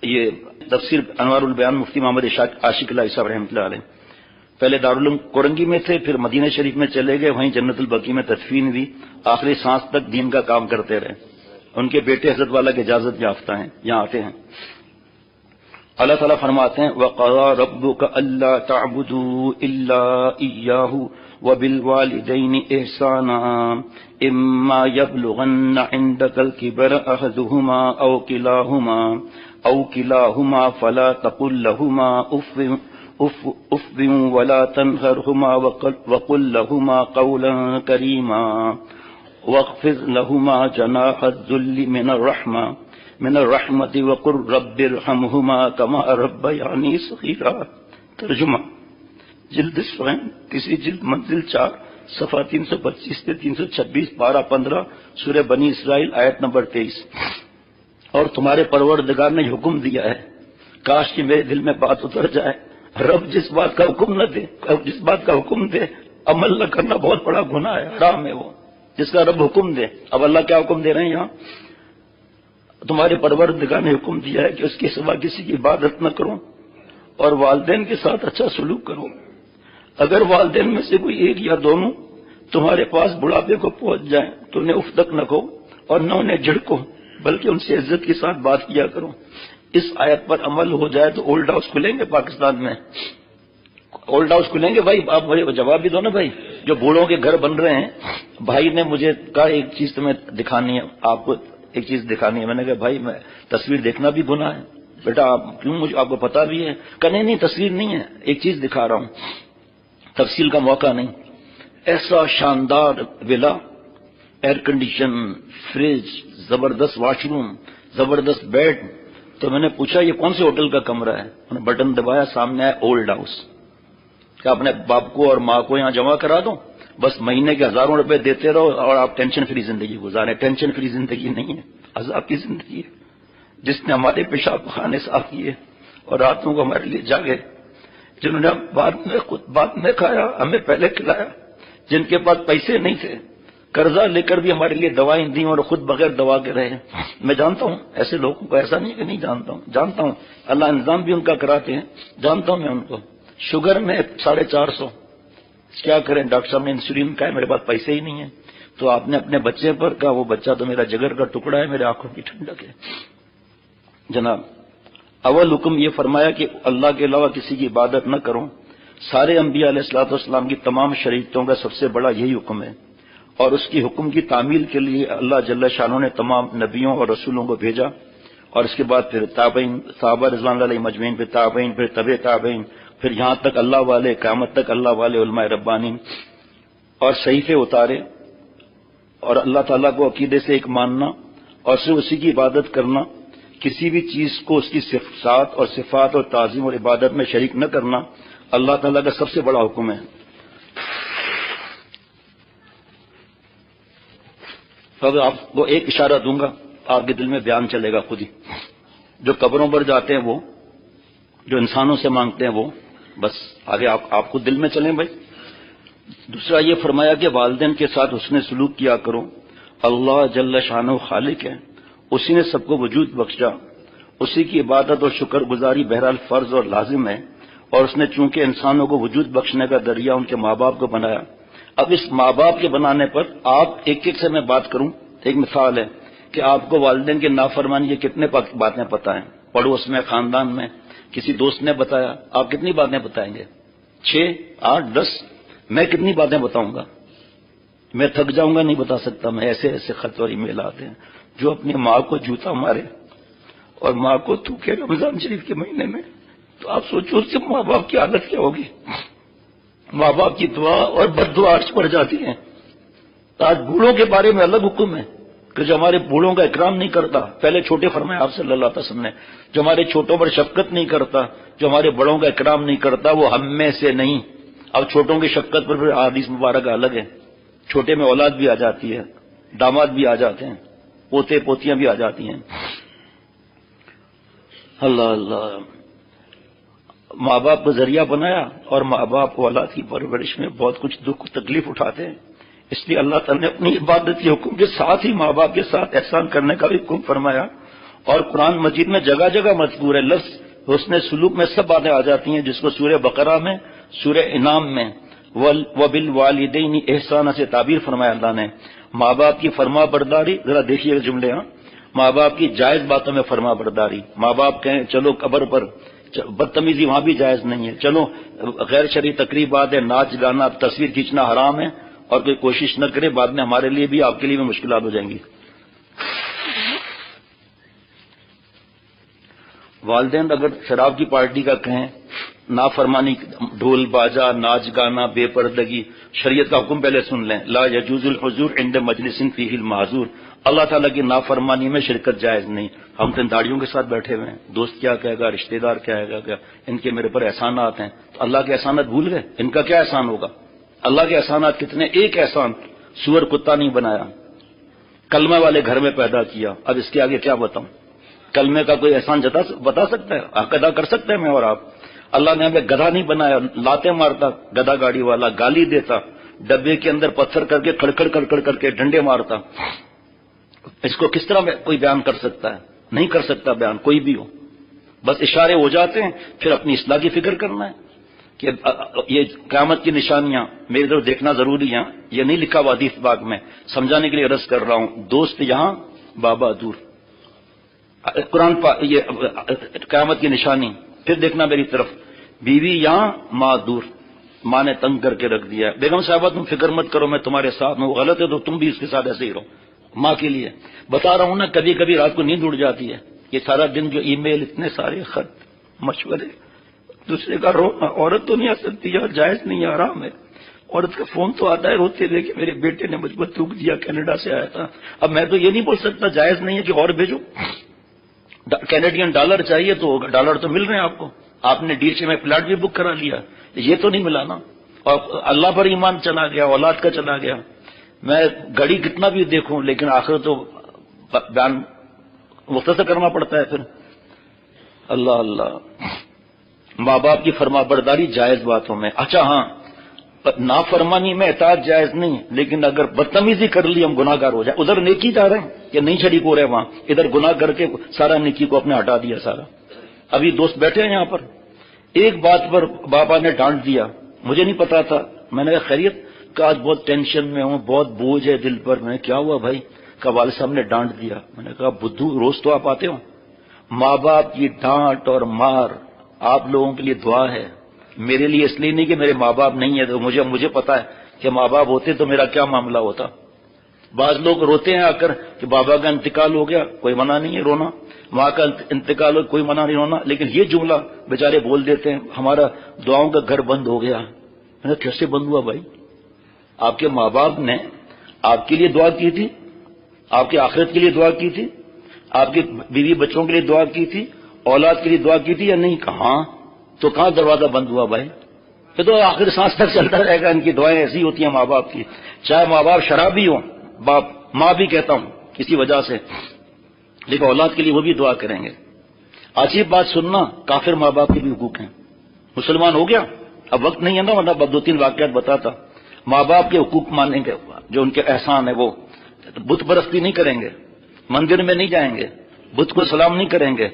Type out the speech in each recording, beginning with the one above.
یہ تفسیر انوار البیان مفتی محمد عاشق اللہ صاحب رحمۃ اللہ علیہ پہلے دارالعلوم کورنگی میں تھے، پھر مدینہ شریف میں چلے گئے، وہیں جنت البقیع میں تدفین ہوئی، آخری سانس تک دین کا کام کرتے رہے۔ ان کے بیٹے حضرت والا کے اجازت یافتہ ہیں، یہاں آتے ہیں۔ اللہ تعالیٰ فرماتے ہیں وَقَضَىٰ رَبُّكَ أَلَّا تَعْبُدُوا إِلَّا إِيَّاهُ وَبِالْوَالِدَيْنِ إِحْسَانًا إِمَّا يَبْلُغَنَّ عِندَكَ الْكِبَرَ أَحَدُهُمَا أَوْ كِلَاهُمَا فَلَا تَقُل لَّهُمَا أُفٍّ وَلَا تَنْهَرْهُمَا وَقُل لَّهُمَا قَوْلًا كَرِيمًا وَاخْفِضْ لَهُمَا جَنَاحَ الذُّلِّ من الرحمت وقل رب ارحمهما كما ربياني صغيرا۔ ترجمہ جلد سوئن تیسری جلد منزل 4 صفحہ 325 سے 326 پارہ 15 سورہ بنی اسرائیل آیت نمبر 23۔ اور تمہارے پروردگار نے حکم دیا ہے، کاش کہ میرے دل میں بات اتر جائے، رب جس بات کا حکم نہ دے، جس بات کا حکم دے عمل نہ کرنا بہت بڑا گناہ ہے، حرام ہے وہ، جس کا رب حکم دے۔ اب اللہ کیا حکم دے رہے ہیں یہاں؟ تمہارے پروردگار نے حکم دیا ہے کہ اس کے سوا کسی کی عبادت نہ کرو اور والدین کے ساتھ اچھا سلوک کرو۔ اگر والدین میں سے کوئی ایک یا دونوں تمہارے پاس بڑھاپے کو پہنچ جائیں تو انہیں اف تک نہ کہو اور نہ انہیں جھڑکو، بلکہ ان سے عزت کے ساتھ بات کیا کرو۔ اس آیت پر عمل ہو جائے تو اولڈ ہاؤس کھلیں گے پاکستان میں، اولڈ ہاؤس کھلیں گے۔ بھائی آپ مجھے جواب بھی دو نا بھائی، جو بوڑھوں کے گھر بن رہے ہیں۔ بھائی نے مجھے کہا ایک چیز تمہیں دکھانی ہے، آپ کو ایک چیز دکھانی ہے۔ میں نے کہا بھائی میں تصویر دیکھنا بھی گناہ ہے بیٹا، آپ کیوں؟ مجھے آپ کو پتا بھی ہے۔ کہ نہیں تصویر نہیں ہے، ایک چیز دکھا رہا ہوں، تفصیل کا موقع نہیں۔ ایسا شاندار ولا، ایئر کنڈیشن، فریج، زبردست واش روم، زبردست بیڈ۔ تو میں نے پوچھا یہ کون سے ہوٹل کا کمرہ ہے؟ انہوں نے بٹن دبایا، سامنے آیا اولڈ ہاؤس۔ کیا اپنے باپ کو اور ماں کو یہاں جمع کرا دو، بس مہینے کے ہزاروں روپے دیتے رہو اور آپ ٹینشن فری زندگی گزاریں۔ ٹینشن فری زندگی نہیں ہے، عذاب کی زندگی ہے۔ جس نے ہمارے پیشاب خانے صاف کیے اور راتوں کو ہمارے لیے جاگے، جنہوں نے بعد میں کھایا، ہمیں پہلے کھلایا، جن کے پاس پیسے نہیں تھے، قرضہ لے کر بھی ہمارے لیے دوائیں دیں اور خود بغیر دوا کے رہے۔ میں جانتا ہوں ایسے لوگوں کو، ایسا نہیں کہ نہیں جانتا ہوں، اللہ انتظام بھی ان کا کراتے ہیں، جانتا ہوں میں ان کو۔ شوگر میں 450، کیا کریں؟ ڈاکٹر صاحب نے انسولین کا ہے، میرے پاس پیسے ہی نہیں ہیں۔ تو آپ نے اپنے بچے پر کہا وہ بچہ تو میرا جگر کا ٹکڑا ہے، میرے آنکھوں کی ٹھنڈک ہے۔ جناب اول حکم یہ فرمایا کہ اللہ کے علاوہ کسی کی عبادت نہ کرو۔ سارے انبیاء علیہ الصلوۃ والسلام کی تمام شریعتوں کا سب سے بڑا یہی حکم ہے، اور اس کی حکم کی تعمیل کے لیے اللہ جل شانہ نے تمام نبیوں اور رسولوں کو بھیجا، اور اس کے بعد پھر تابعین، صحابہ رضوان اللہ علیہم اجمعین، پھر تابعین، پھر تبع تابعین، پھر یہاں تک اللہ والے، قیامت تک اللہ والے علماء ربانی، اور صحیفے اتارے، اور اللہ تعالیٰ کو عقیدے سے ایک ماننا اور صرف اسی کی عبادت کرنا، کسی بھی چیز کو اس کی صفات اور تعظیم اور عبادت میں شریک نہ کرنا اللہ تعالیٰ کا سب سے بڑا حکم ہے۔ اب آپ کو ایک اشارہ دوں گا، آپ کے دل میں بیان چلے گا خود ہی۔ جو قبروں پر جاتے ہیں وہ، جو انسانوں سے مانگتے ہیں وہ، بس آگے آپ کو دل میں چلیں بھائی۔ دوسرا یہ فرمایا کہ والدین کے ساتھ حسن سلوک کیا کرو۔ اللہ جل شانہ خالق ہے، اسی نے سب کو وجود بخشا، اسی کی عبادت اور شکر گزاری بہرحال فرض اور لازم ہے، اور اس نے چونکہ انسانوں کو وجود بخشنے کا ذریعہ ان کے ماں باپ کو بنایا۔ اب اس ماں باپ کے بنانے پر آپ ایک سے میں بات کروں۔ ایک مثال ہے کہ آپ کو والدین کے نافرمانی کی کتنے باتیں پتہ ہیں، پڑوس میں، خاندان میں، کسی دوست نے بتایا، آپ کتنی باتیں بتائیں گے؟ 6، 8، 10؟ میں کتنی باتیں بتاؤں گا؟ میں تھک جاؤں گا، نہیں بتا سکتا میں۔ ایسے خط اور ای میل آتے ہیں۔ جو اپنی ماں کو جوتا مارے اور ماں کو تھوکے رمضان شریف کے مہینے میں، تو آپ سوچو اس سے ماں باپ کی حالت کیا ہوگی؟ ماں باپ کی دعا اور بد دعا عرش پڑ جاتی ہیں۔ آج بوڑھوں کے بارے میں الگ حکم ہے کہ جو ہمارے بوڑھوں کا اکرام نہیں کرتا، پہلے چھوٹے فرمایا آپ صلی اللہ علیہ وسلم نے، جو ہمارے چھوٹوں پر شفقت نہیں کرتا، جو ہمارے بڑوں کا اکرام نہیں کرتا، وہ ہم میں سے نہیں۔ اب چھوٹوں کی شفقت پر پھر حدیث مبارک الگ ہے۔ چھوٹے میں اولاد بھی آ جاتی ہے، داماد بھی آ جاتے ہیں، پوتے پوتیاں بھی آ جاتی ہیں۔ اللہ اللہ، ماں باپ کو ذریعہ بنایا، اور ماں باپ کو اولاد کی پرورش میں بہت کچھ دکھ تکلیف اٹھاتے ہیں۔ اس لیے اللہ تعالیٰ نے اپنی عبادت کے حکم کے ساتھ ہی ماں باپ کے ساتھ احسان کرنے کا بھی حکم فرمایا، اور قرآن مجید میں جگہ جگہ مذکور ہے لفظ حسن سلوک میں سب باتیں آ جاتی ہیں، جس کو سورہ بقرہ میں، سورہ انعام میں وَبِالْوَالِدَيْنِ احسانہ سے تعبیر فرمایا اللہ نے۔ ماں باپ کی فرما برداری، ذرا دیکھیے جملے، ہاں، ماں باپ کی جائز باتوں میں فرما برداری۔ ماں باپ کہیں چلو قبر پر، بدتمیزی وہاں بھی جائز نہیں ہے، چلو غیر شرعی تقریبات ہے، ناچ گانا تصویر کھینچنا حرام ہے، اور کوئی کوشش نہ کرے، بعد میں ہمارے لیے بھی آپ کے لیے بھی مشکلات ہو جائیں گی۔ والدین اگر شراب کی پارٹی کا کہیں، نافرمانی، ڈھول باجا، ناچ گانا، بے پردگی، شریعت کا حکم پہلے سن لیں، لا یجوز الحضور عند مجلس فیہ المعذور، اللہ تعالیٰ کی نافرمانی میں شرکت جائز نہیں۔ ہم تو ان داڑیوں کے ساتھ بیٹھے ہوئے ہیں، دوست کیا کہے گا، رشتہ دار کیا کہے گا، ان کے میرے پر احسانات ہیں، تو اللہ کے احسانات بھول گئے؟ ان کا کیا احسان ہوگا؟ اللہ کے احسانات کتنے؟ ایک احسان، سور کتا نہیں بنایا، کلمہ والے گھر میں پیدا کیا، اب اس کے آگے کیا بتاؤں؟ کلمے کا کوئی احسان بتا سکتا ہے؟ حق ادا کر سکتے ہیں میں اور آپ؟ اللہ نے ہمیں گدھا نہیں بنایا، لاتے مارتا گدھا گاڑی والا، گالی دیتا، ڈبے کے اندر پتھر کر کے کھڑکھڑ کڑکڑ کر کے ڈنڈے مارتا، اس کو کس طرح کوئی بیان کر سکتا ہے؟ نہیں کر سکتا بیان کوئی بھی ہو، بس اشارے ہو جاتے ہیں، پھر اپنی اصلاح کی فکر کرنا ہے کہ یہ قیامت کی نشانیاں میری طرف دیکھنا ضروری ہے۔ یہ نہیں لکھا ہوا حدیث پاک میں، سمجھانے کے لیے عرض کر رہا ہوں، دوست یہاں بابا دور، قرآن یہ قیامت کی نشانی، پھر دیکھنا میری طرف، بیوی یہاں ماں دور، ماں نے تنگ کر کے رکھ دیا ہے، بیگم صاحبہ تم فکر مت کرو میں تمہارے ساتھ ہوں، غلط ہے تو تم بھی اس کے ساتھ ایسے ہی رہو، ماں کے لیے بتا رہا ہوں نا۔ کبھی کبھی رات کو نیند اڑ جاتی ہے، یہ سارا دن جو ای میل، اتنے سارے خط، مشورے، دوسرے کا رونا، عورت تو نہیں آ سکتی یار، جائز نہیں ہے، حرام ہے۔ عورت کا فون تو آتا ہے روتے ہوئے کہ میرے بیٹے نے مجھ کو تھوک دیا، کینیڈا سے آیا تھا، اب میں تو یہ نہیں بول سکتا جائز نہیں ہے کہ اور بھیجو، کینیڈین ڈالر چاہیے تو ڈالر تو مل رہے ہیں آپ کو، آپ نے ڈی سی میں فلیٹ بھی بک کرا لیا، یہ تو نہیں ملا نا، اور اللہ پر ایمان چلا گیا، اولاد کا چلا گیا۔ میں گھڑی کتنا بھی دیکھوں لیکن آخر تو بیان مختصر کرنا پڑتا ہے پھر۔ اللہ اللہ، ماں باپ کی فرما برداری جائز باتوں میں، اچھا ہاں نافرمانی میں اطاعت جائز نہیں، لیکن اگر بدتمیزی کر لی ہم گناہ گار ہو جائیں، ادھر نیکی جا رہے ہیں کہ نہیں شریک ہو رہے وہاں، ادھر گناہ کر کے سارا نیکی کو اپنے ہٹا دیا سارا۔ ابھی دوست بیٹھے ہیں یہاں پر، ایک بات پر بابا نے ڈانٹ دیا، مجھے نہیں پتا تھا، میں نے کہا خیریت؟ کہ آج بہت ٹینشن میں ہوں، بہت بوجھ ہے دل پر۔ میں نے کیا ہوا بھائی؟ کہ والد صاحب نے ڈانٹ دیا۔ میں نے کہا بدھو روز تو آپ آتے ہو، ماں باپ کی ڈانٹ اور مار آپ لوگوں کے لیے دعا ہے، میرے لیے اس لیے نہیں کہ میرے ماں باپ نہیں ہے تو مجھے پتا ہے کہ ماں باپ ہوتے تو میرا کیا معاملہ ہوتا۔ بعض لوگ روتے ہیں آ کر کہ بابا کا انتقال ہو گیا، کوئی منع نہیں ہے رونا، ماں کا انتقال ہو کوئی منع نہیں رونا، لیکن یہ جملہ بیچارے بول دیتے ہیں ہمارا دعاؤں کا گھر بند ہو گیا۔ میں نے کیسے بند ہوا بھائی؟ آپ کے ماں باپ نے آپ کے لیے دعا کی تھی، آپ کے آخرت کے لیے دعا کی تھی، آپ کے بیوی بچوں کے لیے دعا کی تھی، اولاد کے لیے دعا کی تھی یا نہیں؟ کہاں؟ تو کہاں دروازہ بند ہوا بھائی؟ یہ تو آخر سانس تک چلتا رہے گا، ان کی دعائیں ایسی ہوتی ہیں ماں باپ کی، چاہے ماں باپ شرابی ہوں، باپ ماں بھی کہتا ہوں کسی وجہ سے، لیکن اولاد کے لیے وہ بھی دعا کریں گے۔ عجیب بات سننا، کافر ماں باپ کے بھی حقوق ہیں، مسلمان ہو گیا اب وقت نہیں ہے نا، ورنہ اب 2-3 واقعات بتاتا۔ ماں باپ کے حقوق مانیں گے، جو ان کے احسان ہے، وہ بت پرستی نہیں کریں گے، مندر میں نہیں جائیں گے، بت کو سلام نہیں کریں گے،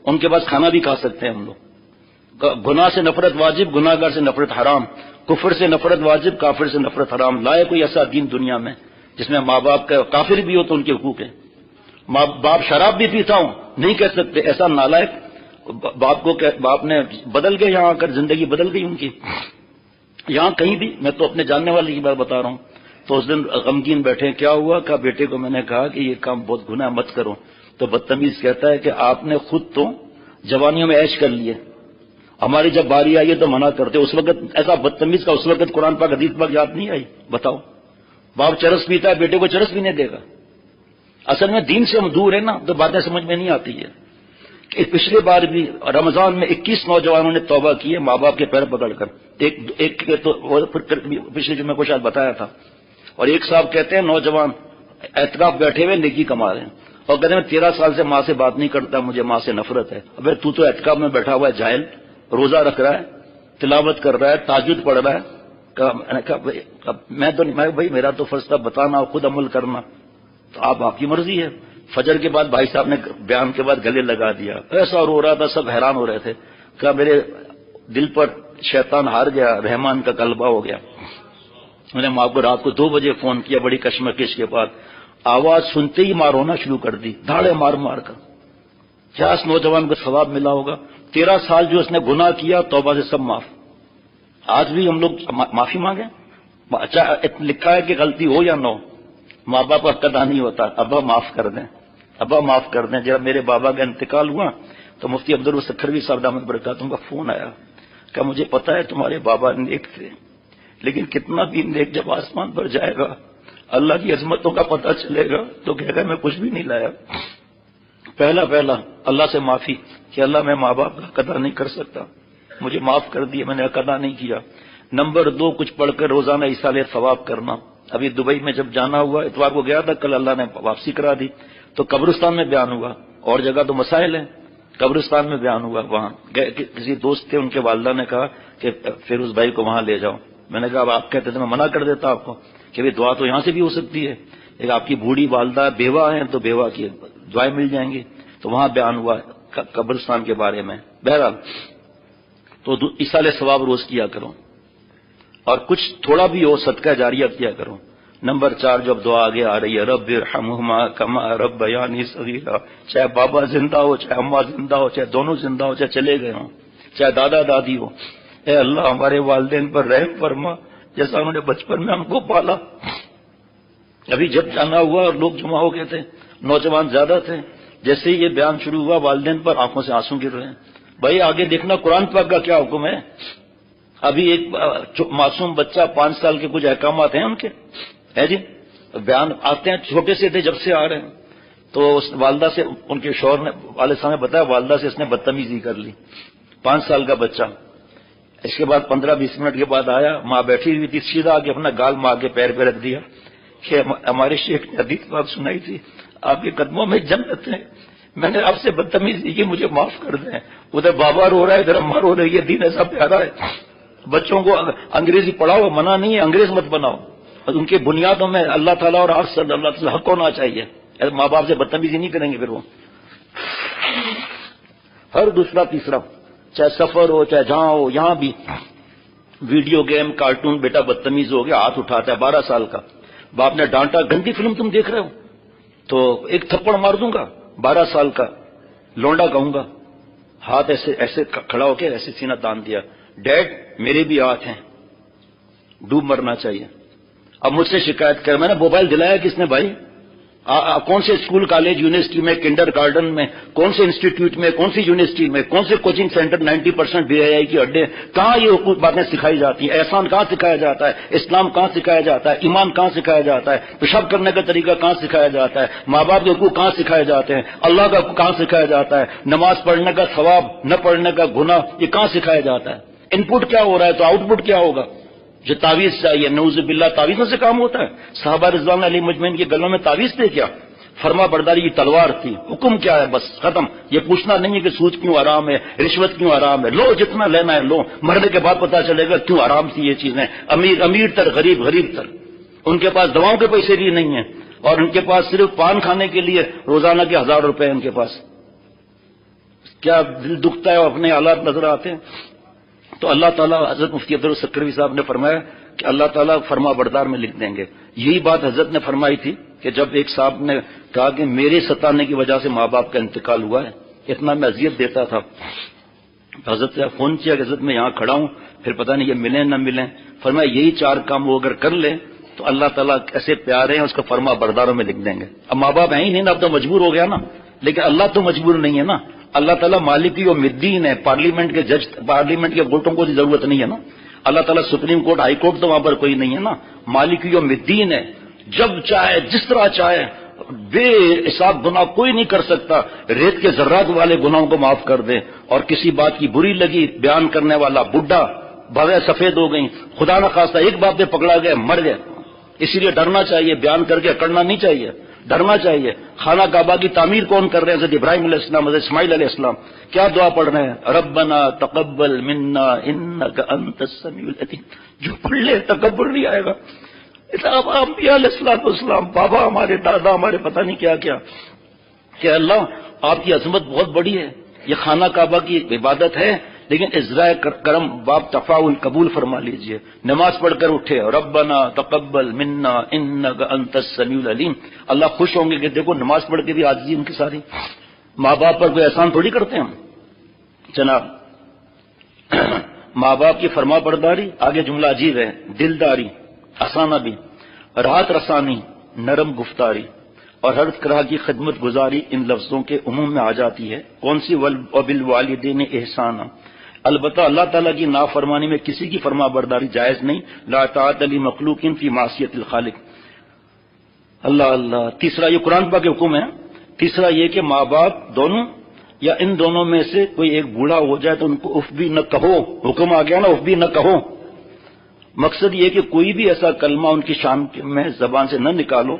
ان کے پاس کھانا بھی کھا سکتے ہیں ہم لوگ۔ گناہ سے نفرت واجب، گناہ گار سے نفرت حرام، کفر سے نفرت واجب، کافر سے نفرت حرام۔ لائے کوئی ایسا دین دنیا میں جس میں ماں باپ کا کافر بھی ہو تو ان کے حقوق ہیں۔ ماں باپ شراب بھی پیتا ہوں نہیں کہہ سکتے، ایسا نالائق باپ نے بدل گئے، یہاں آ کر زندگی بدل گئی ان کی۔ یہاں کہیں بھی، میں تو اپنے جاننے والے کی بات بتا رہا ہوں، تو اس دن غمگین بیٹھے، کیا ہوا؟ کہ بیٹے کو میں نے کہا کہ یہ کام بہت گناہ مت کرو، تو بدتمیز کہتا ہے کہ آپ نے خود تو جوانیوں میں عیش کر لیے، ہماری جب باری آئی ہے تو منع کرتے، اس وقت ایسا بدتمیز کا اس وقت قرآن پاک حدیث پاک یاد نہیں آئی؟ بتاؤ، باپ چرس پیتا ہے، بیٹے کو چرس پینے دے گا؟ اصل میں دین سے ہم دور ہیں نا، تو باتیں سمجھ میں نہیں آتی ہے۔ کہ پچھلے بار بھی رمضان میں 21 نوجوانوں نے توبہ کی ہے ماں باپ کے پیر پکڑ کر، ایک تو پچھلے جمعے کو شاید بتایا تھا، اور ایک صاحب کہتے ہیں نوجوان اعتکاف بیٹھے ہوئے نیکی کما رہے ہیں، اور کہتے ہیں 13 سال سے ماں سے بات نہیں کرتا، مجھے ماں سے نفرت ہے۔ ابے تو اعتکاف میں بیٹھا ہوا ہے جاہل، روزہ رکھ رہا ہے، تلاوت کر رہا ہے، تہجد پڑھ رہا ہے۔ میں تو نہیں، بھائی میرا تو فرض تھا بتانا اور خود عمل کرنا، تو آپ کی مرضی ہے۔ فجر کے بعد بھائی صاحب نے بیان کے بعد گلے لگا دیا، ایسا رو رہا تھا، سب حیران ہو رہے تھے، کہا میرے دل پر شیطان ہار گیا، رحمان کا غلبہ ہو گیا۔ میں نے ماں کو رات کو 2 بجے فون کیا بڑی کشمکش کے بعد، آواز سنتے ہی ماں رونا شروع کر دی، دھاڑے مار مار کر۔ کیا اس نوجوان کو ثواب ملا ہوگا؟ 13 سال جو اس نے گناہ کیا، توبہ سے سب معاف۔ آج بھی ہم لوگ معافی مانگیں، لکھا ہے کہ غلطی ہو یا نہ ہو، ماں باپ کا ادا نہیں ہوتا، ابا معاف کر دیں، ابا معاف کر دیں۔ جب میرے بابا کا انتقال ہوا تو مفتی عبدالسکھروی صاحب دامت برکاتہم کا فون آیا کہ مجھے پتا ہے تمہارے بابا نیک تھے، لیکن کتنا بھی نیک جب آسمان پر جائے گا، اللہ کی عظمتوں کا پتہ چلے گا تو کہے گا میں کچھ بھی نہیں لایا۔ پہلا اللہ سے معافی کہ اللہ میں ماں باپ کا ادا نہیں کر سکتا، مجھے معاف کر دیا، میں نے ادا نہیں کیا۔ نمبر 2 کچھ پڑھ کر روزانہ ایصال ثواب کرنا۔ ابھی دبئی میں جب جانا ہوا، اتوار کو گیا تھا، کل اللہ نے واپسی کرا دی، تو قبرستان میں بیان ہوا، اور جگہ تو مسائل ہیں، قبرستان میں بیان ہوا۔ وہاں کسی دوست تھے، ان کے والدہ نے کہا کہ فیروز بھائی کو وہاں لے جاؤ۔ میں نے کہا اب آپ کہتے تھے میں منع کر دیتا آپ کو کہ بھی دعا تو یہاں سے بھی ہو سکتی ہے، ایک آپ کی بوڑھی والدہ بیوہ ہیں تو بیوہ کی دعائیں مل جائیں گی، تو وہاں بیان ہوا قبرستان کے بارے میں۔ بہرحال تو ایصال ثواب روز کیا کرو، اور کچھ تھوڑا بھی ہو صدقہ جاریہ کیا کرو۔ نمبر 4 جب دعا آگے آ رہی ہے، رب ارحمہما کما ربیانی صغیرا، چاہے بابا زندہ ہو، چاہے اماں زندہ ہو، چاہے دونوں زندہ ہو، چاہے چلے گئے ہوں، چاہے دادا دادی ہو، اے اللہ ہمارے والدین پر رحم فرما جیسا انہوں نے بچپن میں ہم کو پالا۔ ابھی جب جانا ہوا اور لوگ جمع ہو گئے تھے، نوجوان زیادہ تھے، جیسے ہی یہ بیان شروع ہوا والدین پر آنکھوں سے آنسو گر رہے ہیں۔ بھائی آگے دیکھنا قرآن پاک کا کیا حکم ہے۔ ابھی ایک معصوم بچہ 5 سال کے کچھ احکامات ہیں ان کے، ہے جی، بیان آتے ہیں، چھوٹے سے تھے جب سے آ رہے ہیں، تو اس والدہ سے ان کے شوہر نے، والد صاحب نے بتایا والدہ سے اس نے بدتمیزی کر لی، 5 سال کا بچہ۔ اس کے بعد 15-20 منٹ کے بعد آیا، ماں بیٹھی ہوئی تھی، سیدھا آگے اپنا گال ماں کے پیر پہ رکھ دیا کہ ہمارے شیخ نے حدیث بات سنائی تھی، آپ کے قدموں میں جنت ہے، میں نے آپ سے بدتمیزی کی، مجھے معاف کر دیں۔ ادھر بابا رو رہا ہے، ادھر اماں رو رہی ہے، دین ایسا پیارا ہے۔ بچوں کو انگریزی پڑھاؤ، منع نہیں ہے، انگریز مت بناؤ، ان کے بنیادوں میں اللہ تعالیٰ اور آپ صلی اللہ تعالیٰ حق ہونا چاہیے۔ ماں باپ سے بدتمیزی نہیں کریں گے پھر وہ۔ ہر دوسرا تیسرا، چاہے سفر ہو چاہے جہاں ہو، یہاں بھی ویڈیو گیم کارٹون، بیٹا بدتمیز ہو گیا، ہاتھ اٹھاتا ہے، 12 سال کا، باپ نے ڈانٹا، گندی فلم تم دیکھ رہے ہو تو ایک تھپڑ مار دوں گا، 12 سال کا لونڈا کہوں گا، ہاتھ ایسے ایسے کھڑا ہو کے ایسے سینہ تان دیا، ڈیڈ میرے بھی ہاتھ ہیں، ڈوب مرنا چاہیے۔ اب مجھ سے شکایت کر، میں نے موبائل دلایا کس نے بھائی؟ کون سے اسکول کالج یونیورسٹی میں، کنڈر گارڈن میں، کون سے انسٹیٹیوٹ میں، کون سی یونیورسٹی میں، کون سے کوچنگ سینٹر 90% BII کی اڈے، کہاں یہ حقوق باتیں سکھائی جاتی ہیں؟ احسان کہاں سکھایا جاتا ہے؟ اسلام کہاں سکھایا جاتا ہے؟ ایمان کہاں سکھایا جاتا ہے؟ پیشاب کرنے کا طریقہ کہاں سکھایا جاتا ہے؟ ماں باپ کے حقوق کہاں سکھائے جاتے ہیں؟ اللہ کا حقوق کہاں سکھایا جاتا ہے؟ نماز پڑھنے کا ثواب، نہ پڑھنے کا گناہ، یہ کہاں سکھایا جاتا ہے؟ ان پٹ کیا ہو رہا ہے تو آؤٹ پٹ کیا ہوگا؟ جو تعویذ چاہیے، نعوذ باللہ، تعویذوں سے کام ہوتا ہے؟ صحابہ رضوان علیہ مجمعین کے گلوں میں تعویذ تھے کیا؟ فرما برداری کی تلوار تھی، حکم کیا ہے؟ بس ختم۔ یہ پوچھنا نہیں ہے کہ سود کیوں حرام ہے، رشوت کیوں حرام ہے، لو جتنا لینا ہے لو، مرنے کے بعد پتا چلے گا کیوں حرام تھی یہ چیزیں۔ امیر امیر تر، غریب غریب تر، ان کے پاس دواؤں کے پیسے بھی نہیں ہیں، اور ان کے پاس صرف پان کھانے کے لیے روزانہ کے 1000 روپے ان کے پاس۔ کیا دل دکھتا ہے، اپنے حالات نظر آتے ہیں۔ تو اللہ تعالیٰ، حضرت مفتی عبدالسکھروی صاحب نے فرمایا کہ اللہ تعالیٰ فرما بردار میں لکھ دیں گے۔ یہی بات حضرت نے فرمائی تھی کہ جب ایک صاحب نے کہا کہ میرے ستانے کی وجہ سے ماں باپ کا انتقال ہوا ہے، اتنا میں اذیت دیتا تھا، حضرت سے فون کیا کہ حضرت میں یہاں کھڑا ہوں، پھر پتہ نہیں یہ ملیں نہ ملیں۔ فرمایا یہی 4 کام وہ اگر کر لیں تو اللہ تعالیٰ ایسے پیارے ہیں، اس کو فرما برداروں میں لکھ دیں گے۔ اب ماں باپ ہیں ہی نہیں نا، اب تو مجبور ہو گیا نا، لیکن اللہ تو مجبور نہیں ہے نا۔ اللہ تعالیٰ مالکی و مدین ہے، پارلیمنٹ کے جج، پارلیمنٹ کے ووٹوں کو ضرورت نہیں ہے نا۔ اللہ تعالیٰ سپریم کورٹ، ہائی کورٹ تو وہاں پر کوئی نہیں ہے نا، مالکی و مدین ہے، جب چاہے جس طرح چاہے، بے حساب گناہ کوئی نہیں کر سکتا، ریت کے ذرات والے گناہوں کو معاف کر دے، اور کسی بات کی بری لگی، بیان کرنے والا بڈھا، بھویں سفید ہو گئی، خدا نہ خواستہ ایک بات پہ پکڑا گیا، مر گئے۔ اسی لیے ڈرنا چاہیے، بیان کر کے اکڑنا نہیں چاہیے، ڈرنا چاہیے۔ خانہ کعبہ کی تعمیر کون کر رہے ہیں؟ حضرت ابراہیم علیہ السلام، حضرت اسماعیل علیہ السلام۔ کیا دعا پڑھ رہے ہیں؟ ربنا تقبل منا انک انت السمیع العلیم۔ جو پڑھ لے تکبر نہیں آئے گا۔ انبیاء علیہ السلام، بابا ہمارے، دادا ہمارے، پتہ نہیں کیا کیا، کہ اللہ آپ کی عظمت بہت بڑی ہے، یہ خانہ کعبہ کی عبادت ہے، لیکن ازرائے کرم باب تفاعل قبول فرما لیجئے۔ نماز پڑھ کر اٹھے، ربنا تقبل منا انک انت السمیع العلیم، اللہ خوش ہوں گے کہ دیکھو نماز پڑھ کے بھی عاجزی ان کی ساری۔ ماں باپ پر کوئی احسان تھوڑی کرتے ہیں ہم جناب، ماں باپ کی فرما برداری، آگے جملہ عجیب ہے، دلداری، آسانہ بھی، راحت رسانی، نرم گفتاری اور ہر طرح کی خدمت گزاری ان لفظوں کے عموم میں آ جاتی ہے۔ کون سی؟ وبالوالدین احسانا، البتہ اللہ تعالیٰ کی نافرمانی میں کسی کی فرما برداری جائز نہیں، لا طاعت لمخلوق فی معصیت الخالق۔ اللہ اللہ، تیسرا یہ قرآن پاک کے حکم ہے۔ تیسرا یہ کہ ماں باپ دونوں یا ان دونوں میں سے کوئی ایک بوڑھا ہو جائے تو ان کو اف بھی نہ کہو، حکم آ گیا نا، اف بھی نہ کہو۔ مقصد یہ کہ کوئی بھی ایسا کلمہ ان کی شان میں زبان سے نہ نکالو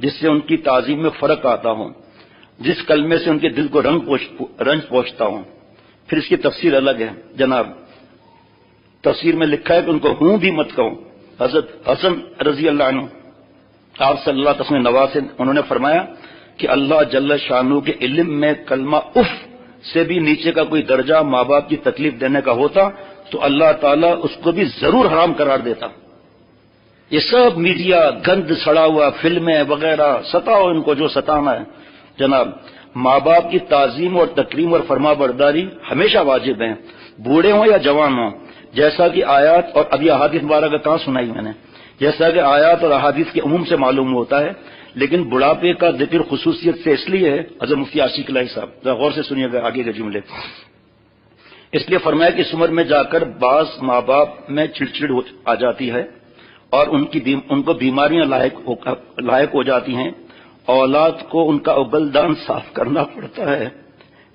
جس سے ان کی تعظیم میں فرق آتا ہو، جس کلمے سے ان کے دل کو رنج پہنچتا ہو۔ پھر اس کی تفسیر الگ ہے جناب، تفسیر میں لکھا ہے کہ ان کو ہوں بھی مت کہو۔ حضرت حسن رضی اللہ عنہ آپ صلی اللہ علیہ وسلم نواز، انہوں نے فرمایا کہ اللہ جل شانہ کے علم میں کلمہ اف سے بھی نیچے کا کوئی درجہ ماں باپ کی تکلیف دینے کا ہوتا تو اللہ تعالیٰ اس کو بھی ضرور حرام قرار دیتا۔ یہ سب میڈیا گند سڑا ہوا، فلمیں وغیرہ، ستاؤ ان کو جو ستانا ہے جناب۔ ماں باپ کی تعظیم اور تکریم اور فرما برداری ہمیشہ واجب ہے، بوڑھے ہوں یا جوان ہوں، جیسا کہ آیات اور ابھی احادیث مبارکہ کہاں سنائی میں نے، جیسا کہ آیات اور احادیث کے عموم سے معلوم ہوتا ہے، لیکن بڑھاپے کا ذکر خصوصیت سے اس لیے ہے، حضرت مفتی عاشق الہی صاحب ذرا غور سے سنیے گا آگے کے جملے، اس لیے فرمایا کہ اس عمر میں جا کر بعض ماں باپ میں چڑچڑ آ جاتی ہے اور ان کو بیماریاں لاحق ہو جاتی ہیں، اولاد کو ان کا اگلدان صاف کرنا پڑتا ہے،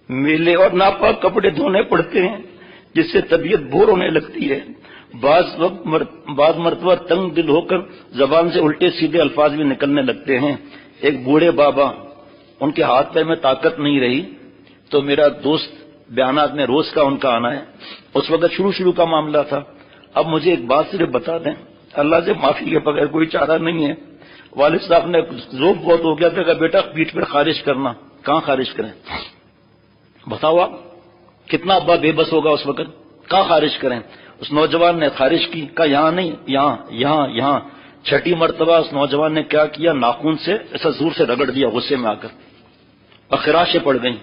میلے اور ناپاک کپڑے دھونے پڑتے ہیں جس سے طبیعت بور ہونے لگتی ہے، بعض مرتبہ تنگ دل ہو کر زبان سے الٹے سیدھے الفاظ بھی نکلنے لگتے ہیں۔ ایک بوڑھے بابا، ان کے ہاتھ پیر میں طاقت نہیں رہی تو میرا دوست بیانات میں روز کا ان کا آنا ہے، اس وقت شروع کا معاملہ تھا۔ اب مجھے ایک بات صرف بتا دیں، اللہ سے معافی کے بغیر کوئی چارہ نہیں ہے۔ والد صاحب نے ذوق بہت ہو گیا تھا کہ بیٹا پیٹھ پر خارج کرنا، کہاں خارج کریں؟ بتاؤ آپ، کتنا ابا بے بس ہوگا اس وقت، کہاں خارج کریں؟ اس نوجوان نے خارج کی، کہا یہاں نہیں، یہاں۔ چھٹی مرتبہ اس نوجوان نے کیا کیا، ناخن سے ایسا زور سے رگڑ دیا غصے میں آ کر، اور خراشیں پڑ گئیں۔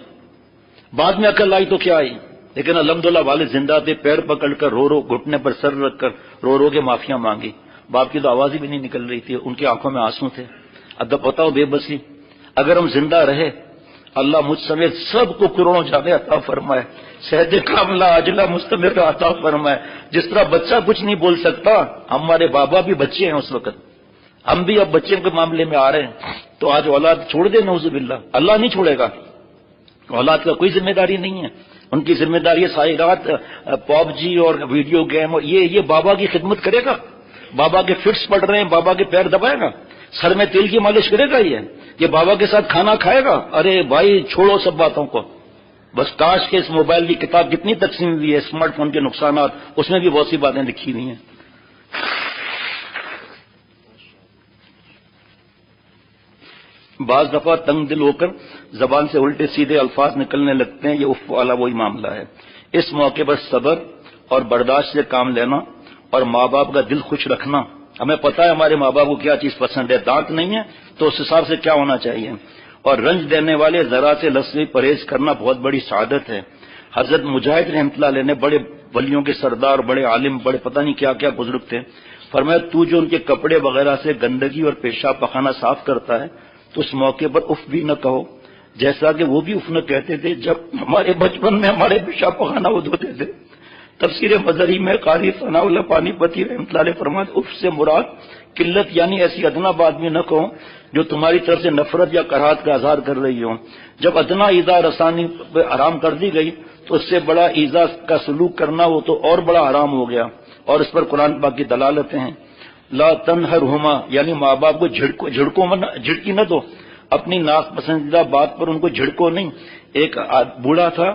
بعد میں عقل آئی تو کیا آئی، لیکن الحمدللہ والد زندہ تھے، پیر پکڑ کر رو گھٹنے پر سر رکھ کر رو کے معافیاں مانگی۔ باپ کی تو آواز ہی بھی نہیں نکل رہی تھی، ان کی آنکھوں میں آنسو تھے۔ اب بتاؤ بے بسی، اگر ہم زندہ رہے اللہ مجھ سمیت سب کو کروڑوں جامع عطا فرمائے، صحت کاملہ عاجلہ مستمر عطا فرمائے۔ جس طرح بچہ کچھ نہیں بول سکتا، ہمارے بابا بھی بچے ہیں اس وقت، ہم بھی اب بچے کے معاملے میں آ رہے ہیں، تو آج اولاد چھوڑ دے نعوذ باللہ، اللہ نہیں چھوڑے گا، اولاد کا کوئی ذمہ داری نہیں ہے، ان کی ذمہ داری ہے ساری رات پاپ جی اور ویڈیو گیم، اور یہ بابا کی خدمت کرے گا، بابا کے فٹس پڑ رہے ہیں بابا کے پیر دبائے گا، سر میں تیل کی مالش کرے گا، یہ بابا کے ساتھ کھانا کھائے گا؟ ارے بھائی چھوڑو سب باتوں کو، بس کاش کے اس موبائل کی کتاب کتنی تقسیم ہوئی ہے، اسمارٹ فون کے نقصانات، اس میں بھی بہت سی باتیں لکھی ہوئی ہیں۔ بعض دفعہ تنگ دل ہو کر زبان سے الٹے سیدھے الفاظ نکلنے لگتے ہیں، یہ اف والا وہی معاملہ ہے۔ اس موقع پر صبر اور برداشت سے کام لینا اور ماں باپ کا دل خوش رکھنا، ہمیں پتہ ہے ہمارے ماں باپ کو کیا چیز پسند ہے، دانت نہیں ہے تو اس حساب سے کیا ہونا چاہیے، اور رنج دینے والے ذرا سے لفظی پرہیز کرنا بہت بڑی سعادت ہے۔ حضرت مجاہد رحمۃ اللہ علیہ نے، بڑے ولیوں کے سردار، بڑے عالم، بڑے پتہ نہیں کیا کیا بزرگ تھے، فرمایا تو جو ان کے کپڑے وغیرہ سے گندگی اور پیشاب پخانہ صاف کرتا ہے تو اس موقع پر اف بھی نہ کہو، جیسا کہ وہ بھی اف نہ کہتے تھے جب ہمارے بچپن میں ہمارے پیشاب پخانہ وہ دھوتے تھے۔ تفسیر مظہری میں قاری ثناء اللہ پانی پتی رحمۃ اللہ علیہ فرماتے اف سے مراد قلت، یعنی ایسی ادنا بات بھی نہ کہو جو تمہاری طرف سے نفرت یا کراہت کا اظہار کر رہی ہو۔ جب ادنا ایذا رسانی پہ حرام کر دی گئی تو اس سے بڑا ایذا کا سلوک کرنا وہ تو اور بڑا حرام ہو گیا، اور اس پر قرآن پاک کی دلالتیں ہیں۔ لا تنہرہما، یعنی ماں باپ کو جھڑکی نہ دو، اپنی ناپسندیدہ بات پر ان کو جھڑکو نہیں۔ ایک بوڑھا تھا،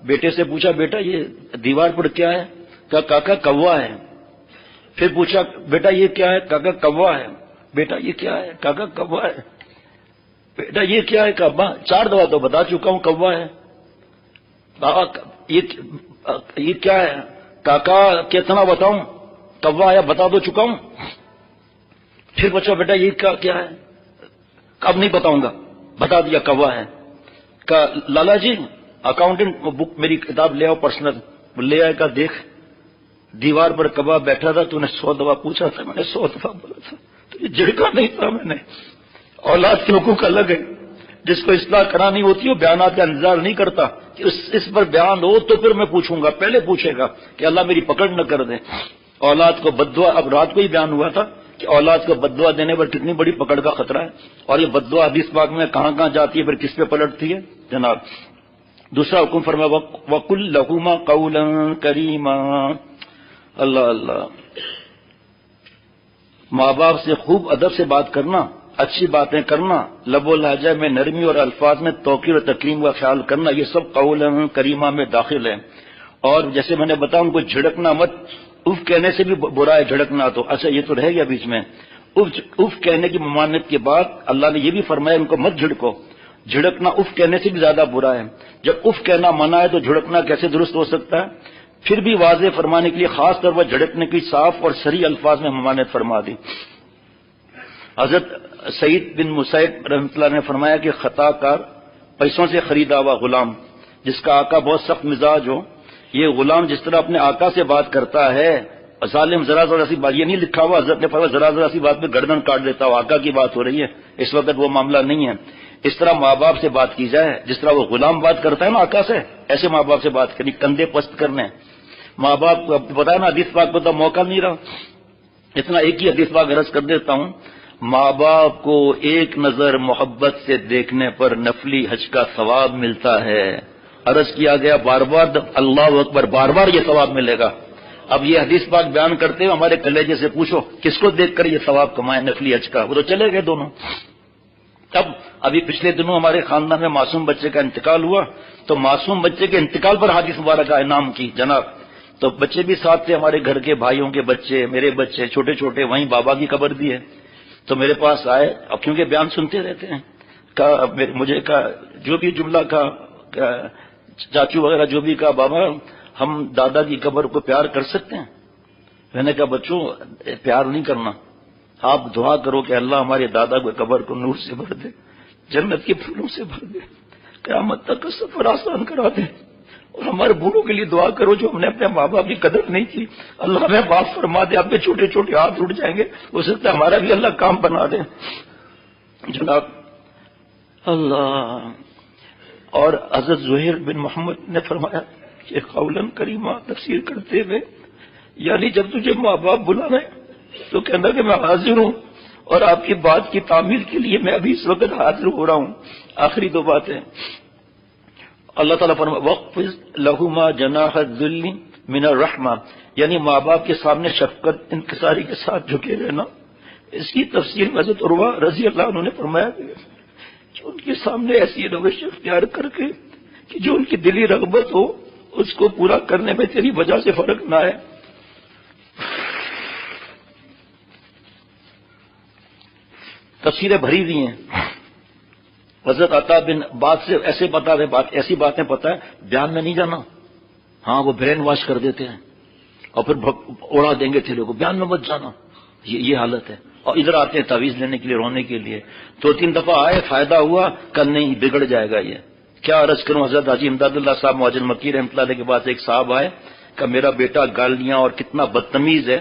بیٹے سے پوچھا بیٹا یہ دیوار پر کیا ہے؟ کہا کاکا کوا ہے۔ پھر پوچھا بیٹا یہ کیا ہے؟ کاکا کوا ہے۔ بیٹا یہ کیا ہے؟ کاکا کوا ہے۔ بیٹا یہ کیا ہے؟ کعبہ 4 دفعہ تو بتا چکا ہوں کوا ہے. یہ کیا ہے؟ کاکا کتنا بتاؤں؟ کوا ہے بتا دو چکا ہوں. پھر بچہ بیٹا یہ کیا ہے؟ اب نہیں بتاؤں گا. بتا دیا کوا ہے. کہا لالا جی اکاؤنٹنٹ بک میری کتاب لے آؤ پرسنل. لے آئے. کہا دیکھ دیوار پر کوا بیٹھا تھا، تو نے 100 دفعہ پوچھا تھا، میں نے 100 دفعہ بولا تھا، تو یہ جھڑکا نہیں تھا میں نے. اولاد کے حقوق الگ ہے. جس کو اصلاح کرانی ہوتی ہے وہ بیانات کا انتظار نہیں کرتا کہ اس پر بیان ہو تو پھر میں پوچھوں گا. پہلے پوچھے گا کہ اللہ میری پکڑ نہ کر دے. اولاد کو بددعا، اب رات کو ہی بیان ہوا تھا کہ اولاد کو بددعا دینے پر کتنی بڑی پکڑ کا خطرہ ہے، اور یہ بددعا حدیث پاک میں کہاں کہاں جاتی ہے، پھر کس پہ پلٹتی ہے جناب. دوسرا حکم فرمایا وَقُلْ لَهُمَا قَوْلًا كَرِيمًا. اللہ اللہ، ماں باپ سے خوب ادب سے بات کرنا، اچھی باتیں کرنا، لب و لہجہ میں نرمی اور الفاظ میں توقیر و تکریم کا خیال کرنا، یہ سب قولا کریمہ میں داخل ہے. اور جیسے میں نے بتایا ان کو جھڑکنا مت. اف کہنے سے بھی برا ہے جھڑکنا. تو اچھا یہ تو رہ گیا بیچ میں. اف کہنے کی ممانعت کے بعد اللہ نے یہ بھی فرمایا ان کو مت جھڑکو. جھڑکنا اف کہنے سے بھی زیادہ برا ہے. جب اف کہنا منع ہے تو جھڑکنا کیسے درست ہو سکتا ہے؟ پھر بھی واضح فرمانے کے لیے خاص طور پر جھڑکنے کی صاف اور صریح الفاظ میں ممانعت فرما دی. حضرت سعید بن مسیب رحمۃ اللہ نے فرمایا کہ خطا کار پیسوں سے خریدا ہوا غلام جس کا آقا بہت سخت مزاج ہو، یہ غلام جس طرح اپنے آقا سے بات کرتا ہے، ظالم ذرا ذرا سی بات، یہ نہیں لکھا ہوا، حضرت نے فرمایا ذرا ذرا سی بات پہ گردن کاٹ دیتا ہو. آقا کی بات ہو رہی ہے اس وقت، وہ معاملہ نہیں ہے. اس طرح ماں باپ سے بات کی جائے جس طرح وہ غلام بات کرتا ہے نا آقا سے، ایسے ماں باپ سے بات کرنی، کندھے پست کرنے. ماں باپ کو بتایا نا حدیث پاک کو تو موقع نہیں رہا. اتنا ایک ہی حدیث پاک عرض کر دیتا ہوں. ماں باپ کو ایک نظر محبت سے دیکھنے پر نفلی حج کا ثواب ملتا ہے. عرض کیا گیا بار بار اللہ اکبر، بار بار یہ ثواب ملے گا. اب یہ حدیث پاک بیان کرتے ہوئے ہمارے کلیجے سے پوچھو کس کو دیکھ کر یہ ثواب کمائے نفلی حج کا؟ وہ تو چلے گئے دونوں. اب ابھی پچھلے دنوں ہمارے خاندان میں معصوم بچے کا انتقال ہوا، تو معصوم بچے کے انتقال پر حدیث مبارکہ انعام کی جناب. تو بچے بھی ساتھ تھے، ہمارے گھر کے بھائیوں کے بچے، میرے بچے چھوٹے چھوٹے، وہیں بابا کی قبر بھی ہے. تو میرے پاس آئے، اب کیونکہ بیان سنتے رہتے ہیں، کہا مجھے کہا جو بھی جملہ کہا، چاچو وغیرہ جو بھی کہا، بابا ہم دادا کی قبر کو پیار کر سکتے ہیں؟ میں نے کہا بچوں پیار نہیں کرنا، آپ دعا کرو کہ اللہ ہمارے دادا کو قبر کو نور سے بھر دے، جنت کے پھولوں سے بھر دے، قیامت تک کا سفر آسان کرا دے. اور ہمارے بوڑھوں کے لیے دعا کرو جو ہم نے اپنے ماں باپ کی قدر نہیں کی، اللہ ہمیں معاف فرما دے. آپ کے چھوٹے چھوٹے ہاتھ اٹھ جائیں گے، ہو سکتا ہے ہمارا بھی اللہ کام بنا دے جناب. اللہ. اور حضرت زہیر بن محمد نے فرمایا کہ قولاً کریمہ تفسیر کرتے ہوئے، یعنی جب تجھے ماں باپ بلانا ہے تو کہنا کہ میں حاضر ہوں، اور آپ کی بات کی تعمیل کے لیے میں ابھی اس وقت حاضر ہو رہا ہوں. آخری 2 باتیں. اللہ تعالیٰ فرمایا وَاخْفِضْ لَهُمَا جَنَاحَ الذُّلِّ مِنَ الرَّحْمَةِ، یعنی ماں باپ کے سامنے شفقت انکساری کے ساتھ جھکے رہنا. اس کی تفسیر میں حضرت عروہ رضی اللہ عنہ نے فرمایا کہ ان کے سامنے ایسی روش اختیار کر کے کہ جو ان کی دلی رغبت ہو اس کو پورا کرنے میں تیری وجہ سے فرق نہ ہے. تفسیریں بھری ہوئی ہیں. حضرت عطا بن بات سے ایسے بتا دے، ایسی باتیں پتہ ہے بیان میں نہیں جانا. ہاں وہ برین واش کر دیتے ہیں اور پھر اڑا دیں گے تھیلے کو، بیان میں مت جانا. یہ حالت ہے. اور ادھر آتے ہیں تعویذ لینے کے لیے، رونے کے لیے. 2-3 دفعہ آئے، فائدہ ہوا، کل نہیں بگڑ جائے گا. یہ کیا عرض کروں. حضرت حاجی امداد اللہ صاحب مہاجر مکی رحمۃ اللہ علیہ کے بعد ایک صاحب آئے کہ میرا بیٹا گالیاں اور کتنا بدتمیز ہے،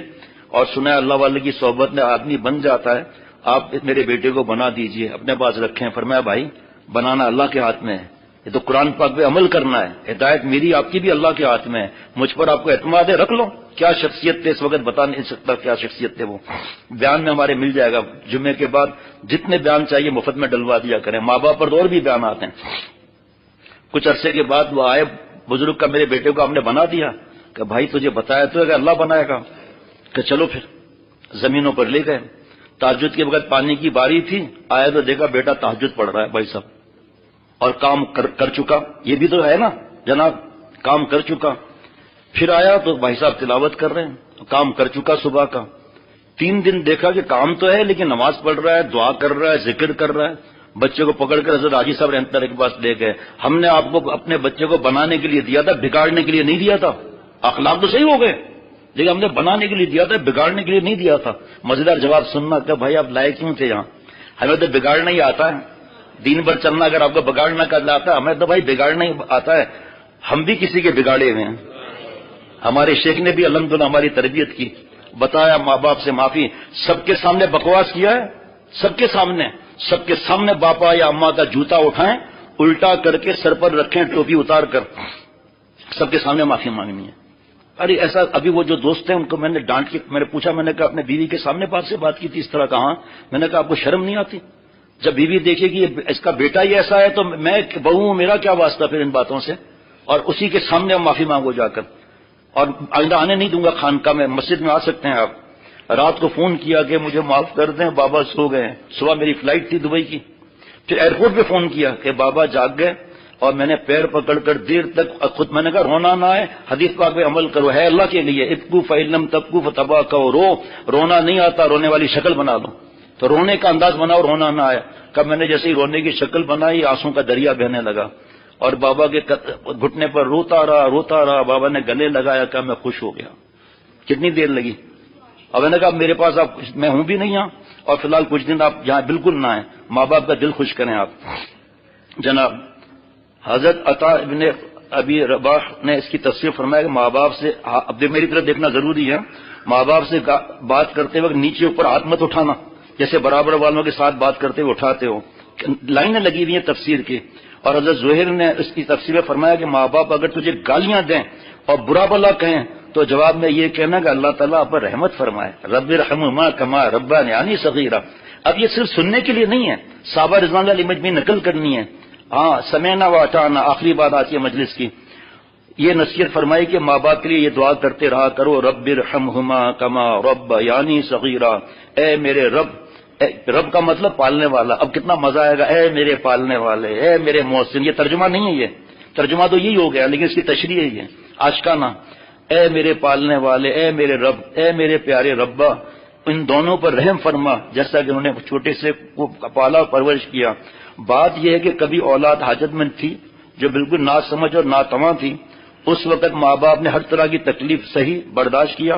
اور سنا ہے اللہ والے کی صحبت میں آدمی بن جاتا ہے، آپ میرے بیٹے کو بنا دیجئے، اپنے پاس رکھیں. فرمایا بھائی بنانا اللہ کے ہاتھ میں ہے، یہ تو قرآن پاک پہ عمل کرنا ہے، ہدایت میری آپ کی بھی اللہ کے ہاتھ میں ہے. مجھ پر آپ کو اعتماد ہے، رکھ لو. کیا شخصیت تھے اس وقت بتا نہیں سکتا کیا شخصیت تھے وہ. بیان میں ہمارے مل جائے گا. جمعے کے بعد جتنے بیان چاہیے مفت میں ڈلوا دیا کریں. ماں باپ پر اور بھی بیان آتے ہیں. کچھ عرصے کے بعد وہ آئے بزرگ کا، میرے بیٹے کو ہم نے بنا دیا. کہ بھائی تجھے بتایا تو ہے کہ اللہ بنائے گا. کہ چلو پھر زمینوں پر لے گئے. تہجد کے وقت پانی کی باری تھی، آیا تو دیکھا بیٹا تہجد پڑھ رہا ہے بھائی صاحب، اور کام کر چکا. یہ بھی تو ہے نا جناب، کام کر چکا. پھر آیا تو بھائی صاحب تلاوت کر رہے ہیں، کام کر چکا صبح کا. 3 دن دیکھا کہ کام تو ہے لیکن نماز پڑھ رہا ہے، دعا کر رہا ہے، ذکر کر رہا ہے. بچے کو پکڑ کر حضرت حاجی صاحب رحمۃ اللہ کے پاس لے گئے. ہم نے آپ کو اپنے بچے کو بنانے کے لیے دیا تھا, بگاڑنے کے لیے نہیں دیا تھا. اخلاق تو صحیح ہو گئے لیکن ہم نے بنانے کے لیے دیا تھا, بگاڑنے کے لیے نہیں دیا تھا. مزیدار جواب سننا کہ بھائی آپ لائے کیوں تھے یہاں؟ ہمیں تو بگاڑنا ہی آتا ہے, دین بھر چلنا اگر آپ کو بگاڑنا کا آتا ہے, ہمیں تو بھائی بگاڑنا ہی آتا ہے. ہم بھی کسی کے بگاڑے ہوئے ہیں. ہمارے شیخ نے بھی الحمدللہ ہماری تربیت کی, بتایا ماں باپ سے معافی, سب کے سامنے بکواس کیا ہے, سب کے سامنے باپا یا اماں کا جوتا اٹھائیں, الٹا کر کے سر پر رکھیں, ٹوپی اتار کر سب کے سامنے معافی مانگنی ہے. ارے ایسا ابھی وہ جو دوست ہیں ان کو میں نے ڈانٹ کے میں نے پوچھا, میں نے کہا اپنے بیوی کے سامنے باپ سے بات کی تھی اس طرح, کہاں؟ میں نے کہا آپ کو شرم نہیں آتی؟ جب بیوی دیکھے کہ اس کا بیٹا ہی ایسا ہے تو میں بہو ہوں, میرا کیا واسطہ پھر ان باتوں سے؟ اور اسی کے سامنے معافی مانگو جا کر. اور آئندہ آنے نہیں دوں گا خانقاہ میں, مسجد میں آ سکتے ہیں آپ. رات کو فون کیا کہ مجھے معاف کر دیں بابا سو گئے ہیں, صبح میری فلائٹ تھی دبئی کی. پھر ایئرپورٹ پہ فون کیا کہ بابا جاگ گئے, اور میں نے پیر پکڑ کر دیر تک خود میں نے کہا رونا نہ ہے, حدیث پاک پہ عمل کرو, ہے اللہ کے لیے. ابکو فعلم تبکو فتبا کہو, رونا نہیں آتا, رونے والی شکل بنا لو. تو رونے کا انداز بناؤ, رونا نہ آیا. کب میں نے جیسے ہی رونے کی شکل بنائی, آنسوں کا دریا بہنے لگا, اور بابا کے گھٹنے پر روتا رہا. بابا نے گلے لگایا, کہ میں خوش ہو گیا. کتنی دیر لگی؟ اب میں نے کہا میرے پاس آپ, میں ہوں بھی نہیں یہاں, اور فی الحال کچھ دن آپ یہاں بالکل نہ آئیں, ماں باپ کا دل خوش کریں آپ. جناب حضرت عطا ابن ابی رباح نے اس کی تفسیر فرمایا کہ ماں باپ سے, اب میری طرف دیکھنا ضروری ہے, ماں باپ سے بات کرتے وقت نیچے اوپر ہاتھ مت اٹھانا, جیسے برابر والوں کے ساتھ بات کرتے ہوئے اٹھاتے ہو. لائنیں لگی ہوئی ہیں تفسیر کی. اور حضرت زہیر نے اس کی تفسیر میں فرمایا کہ ماں باپ اگر تجھے گالیاں دیں اور برا بلا کہیں تو جواب میں یہ کہنا کہ اللہ تعالیٰ آپ پر رحمت فرمائے, رب ارحمہما کما ربیانی صغیرا. اب یہ صرف سننے کے لیے نہیں ہے, صحابہ رضوان اللہ علیہ مجمعین نقل کرنی ہے. ہاں سمعنا و اطعنا, آخری بات آتی ہے مجلس کی. یہ نصیحت فرمائی کہ ماں باپ کے لیے یہ دعا کرتے رہا کرو, رب ارحمہما کما ربیانی صغیرا, اے میرے رب. رب کا مطلب پالنے والا. اب کتنا مزہ آئے گا, اے میرے پالنے والے, اے میرے محسن. یہ ترجمہ نہیں ہے, یہ ترجمہ تو یہی ہو گیا لیکن اس کی تشریح ہے یہ عاشقانہ. اے میرے پالنے والے, اے میرے رب, اے میرے پیارے ربا, ان دونوں پر رحم فرما, جیسا کہ انہوں نے چھوٹے سے پالا اور پرورش کیا. بات یہ ہے کہ کبھی اولاد حاجت مند تھی جو بالکل نا سمجھ اور ناتواں تھی, اس وقت ماں باپ نے ہر طرح کی تکلیف صحیح برداشت کیا,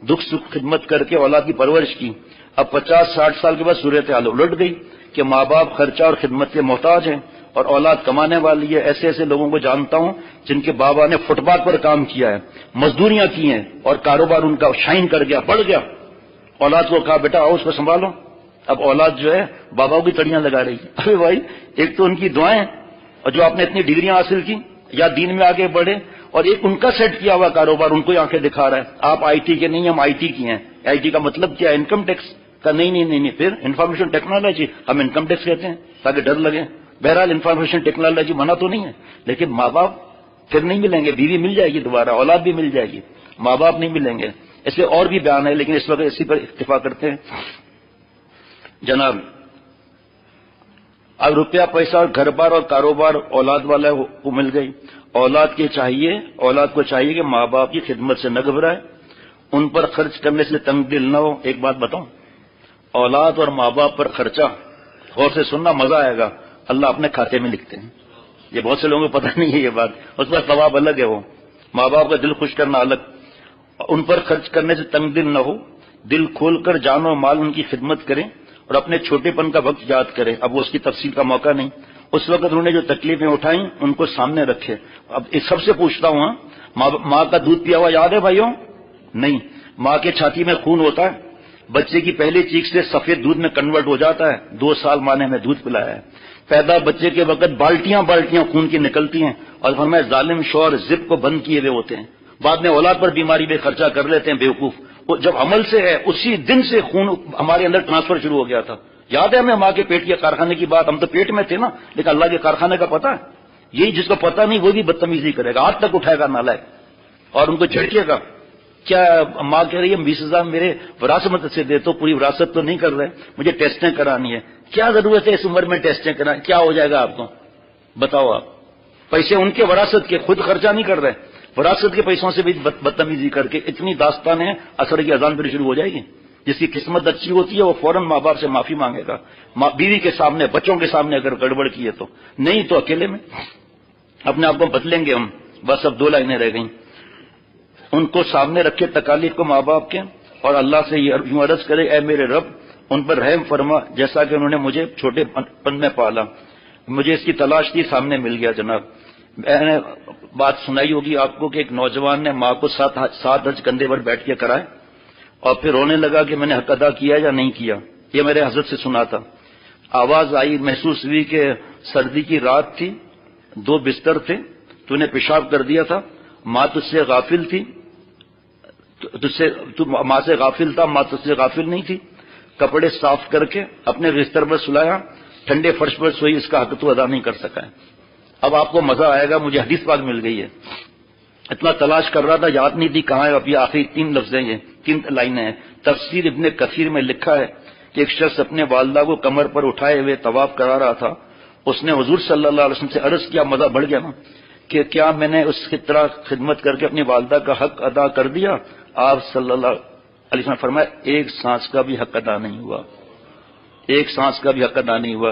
دکھ سکھ خدمت کر کے اولاد کی پرورش کی. اب 50-60 سال کے بعد صورتحال الٹ گئی کہ ماں باپ خرچہ اور خدمت کے محتاج ہیں اور اولاد کمانے والی ہے. ایسے ایسے لوگوں کو جانتا ہوں جن کے بابا نے فٹ پاتھ پر کام کیا ہے, مزدوریاں کی ہیں, اور کاروبار ان کا شائن کر گیا, بڑھ گیا. اولاد کو کہا بیٹا آؤ اس کو سنبھالو. اب اولاد جو ہے باباؤں کی تڑیاں لگا رہی ہے. ارے بھائی, ایک تو ان کی دعائیں, اور جو آپ نے اتنی ڈگریاں حاصل کی یا دین میں آگے بڑھے, اور ایک ان کا سیٹ کیا ہوا کاروبار ان کو ہی آنکھیں دکھا رہا ہے. آپ آئی ٹی کے نہیں, ہم آئی ٹی کی ہیں. آئی ٹی کا مطلب کیا ہے؟ انکم ٹیکس کا. نہیں, پھر انفارمیشن ٹیکنالوجی, ہم انکم ٹیکس کہتے ہیں تاکہ ڈر لگے. بہرحال انفارمیشن ٹیکنالوجی منع تو نہیں ہے, لیکن ماں باپ پھر نہیں ملیں گے. بیوی مل جائے گی دوبارہ, اولاد بھی مل جائے گی, ماں باپ نہیں ملیں گے. اس لیے اور بھی بیان ہے لیکن اس وقت اسی پر اتفاق کرتے ہیں. جناب اب روپیہ پیسہ اور گھر بار اور کاروبار اولاد والا کو مل گئی. اولاد کو چاہیے کہ ماں باپ کی خدمت سے نہ گھبرائے, ان پر خرچ کرنے سے تنگ دل نہ ہو. ایک بات بتاؤں, اولاد اور ماں باپ پر خرچہ, غور سے سننا مزہ آئے گا, اللہ اپنے کھاتے میں لکھتے ہیں. یہ بہت سے لوگوں کو پتہ نہیں ہے یہ بات, اس پر ثواب الگ ہے. وہ ماں باپ کا دل خوش کرنا الگ. ان پر خرچ کرنے سے تنگ دل نہ ہو, دل کھول کر جان و مال ان کی خدمت کریں اور اپنے چھوٹے پن کا وقت یاد کریں. اب وہ اس کی تفصیل کا موقع نہیں, اس وقت انہوں نے جو تکلیفیں اٹھائیں ان کو سامنے رکھے. اب اس سب سے پوچھتا ہوں, ماں کا دودھ پیا ہوا یاد ہے بھائیوں؟ نہیں. ماں کے چھاتی میں خون ہوتا ہے, بچے کی پہلی چیخ سے سفید دودھ میں کنورٹ ہو جاتا ہے. 2 سال ماں نے ہمیں دودھ پلایا ہے. پیدا بچے کے وقت بالٹیاں خون کی نکلتی ہیں, اور فرمایا ظالم شوہر زپ کو بند کیے ہوئے ہوتے ہیں. بعد میں اولاد پر بیماری میں خرچہ کر لیتے ہیں بیوقوف. وہ جب عمل سے ہے اسی دن سے خون ہمارے اندر ٹرانسفر شروع ہو گیا تھا. یاد ہے ہمیں ماں کے پیٹ کے کارخانے کی بات؟ ہم تو پیٹ میں تھے نا, لیکن اللہ کے کارخانے کا پتہ ہے. یہی جس کو پتہ نہیں وہ بھی بدتمیزی کرے گا, ہاتھ تک اٹھائے گا نالائق, اور ان کو جھڑکے گا. کیا ماں کہہ رہی ہے 20,000 میرے وراثت سے دے, تو پوری وراثت تو نہیں کر رہے, مجھے ٹیسٹیں کرانی ہے. کیا ضرورت ہے اس عمر میں ٹیسٹیں کرانی؟ کیا ہو جائے گا آپ کو بتاؤ. آپ پیسے ان کے وراثت کے, خود خرچہ نہیں کر رہے, وراثت کے پیسوں سے بھی بدتمیزی کر کے اتنی داستان ہے. عصر کی اذان پھر شروع ہو جائے گی. جس کی قسمت اچھی ہوتی ہے وہ فوراً ماں باپ سے معافی مانگے گا، بیوی کے سامنے، بچوں کے سامنے اگر گڑبڑ کی ہے تو، نہیں تو اکیلے میں اپنے آپ کو بدلیں گے ہم. بس اب 2 لائنیں رہ گئیں. ان کو سامنے رکھے تکالیف کو ماں باپ کے، اور اللہ سے یوں عرض کرے اے میرے رب ان پر رحم فرما، جیسا کہ انہوں نے مجھے چھوٹے پن میں پالا. مجھے اس کی تلاش تھی، سامنے مل گیا جناب. میں نے بات سنائی ہوگی آپ کو کہ ایک نوجوان نے ماں کو 7 حج کندھے پر بیٹھ کے کرائے اور پھر رونے لگا کہ میں نے حق ادا کیا یا نہیں کیا. یہ میرے حضرت سے سنا تھا. آواز آئی، محسوس ہوئی کہ سردی کی رات تھی، 2 بستر تھے، تو نے پیشاب کر دیا تھا، ماں تجھ سے غافل تھی، تو ماں سے غافل تھا، ماں تجھ سے غافل نہیں تھی. کپڑے صاف کر کے اپنے بستر پر سلایا، ٹھنڈے فرش پر سوئی، اس کا حق تو ادا نہیں کر سکا ہے. اب آپ کو مزہ آئے گا، مجھے حدیث پاک مل گئی ہے. اتنا تلاش کر رہا تھا، یاد نہیں تھی کہاں ہے. اب یہ آخری 3 لفظ ہیں، یہ 3 لائنیں ہیں. تفسیر ابن کثیر میں لکھا ہے کہ ایک شخص اپنے والدہ کو کمر پر اٹھائے ہوئے طواف کرا رہا تھا. اس نے حضور صلی اللہ علیہ وسلم سے عرض کیا، مزہ بڑھ گیا نا، کہ کیا میں نے اس کی طرح خدمت کر کے اپنی والدہ کا حق ادا کر دیا؟ آپ صلی اللہ علیہ وسلم فرمایا ایک سانس کا بھی حق ادا نہیں ہوا، ایک سانس کا بھی حق ادا نہیں ہوا.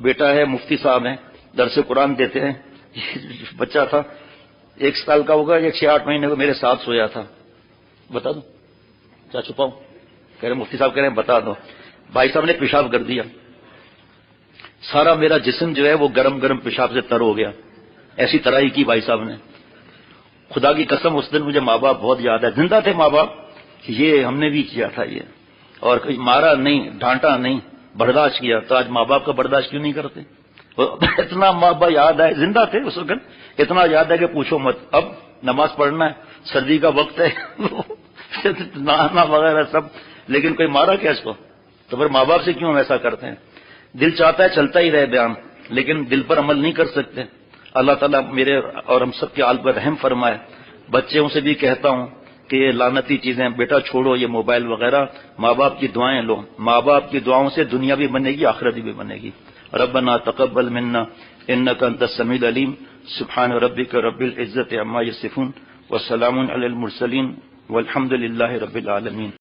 بیٹا ہے، مفتی صاحب ہیں، درس قرآن دیتے ہیں. بچہ تھا 1 سال کا ہوگا یا 6-8 مہینے کو، میرے ساتھ سویا تھا. بتا دو کیا چھپاؤں؟ کہہ رہے مفتی صاحب کہہ رہے ہیں بتا دو. بھائی صاحب نے پیشاب کر دیا، سارا میرا جسم جو ہے وہ گرم گرم پیشاب سے تر ہو گیا. ایسی طرح ہی کی بھائی صاحب نے. خدا کی قسم اس دن مجھے ماں باپ بہت یاد ہے. زندہ تھے ماں باپ، یہ ہم نے بھی کیا تھا یہ، اور مارا نہیں، ڈانٹا نہیں، برداشت کیا. تو آج ماں باپ کا برداشت کیوں نہیں کرتے؟ اتنا ماں باپ یاد ہے، زندہ تھے اس وقت، اتنا یاد ہے کہ پوچھو مت. اب نماز پڑھنا ہے، سردی کا وقت ہے، نہانا وغیرہ سب، لیکن کوئی مارا کیا اس کو؟ تو پھر ماں باپ سے کیوں ایسا کرتے ہیں؟ دل چاہتا ہے چلتا ہی رہے بیان، لیکن دل پر عمل نہیں کر سکتے. اللہ تعالیٰ میرے اور ہم سب کے حال پر رحم فرمائے. بچوں سے بھی کہتا ہوں کہ یہ لعنتی چیزیں بیٹا چھوڑو، یہ موبائل وغیرہ، ماں باپ کی دعائیں لو. ماں باپ کی دعاؤں سے دنیا بھی بنے گی، آخرت بھی بنے گی. ربنا تقبل منا انك انت السميع العليم. سبحان ربك رب العزة عما يصفون وسلام على المرسلين والحمد لله رب العالمين.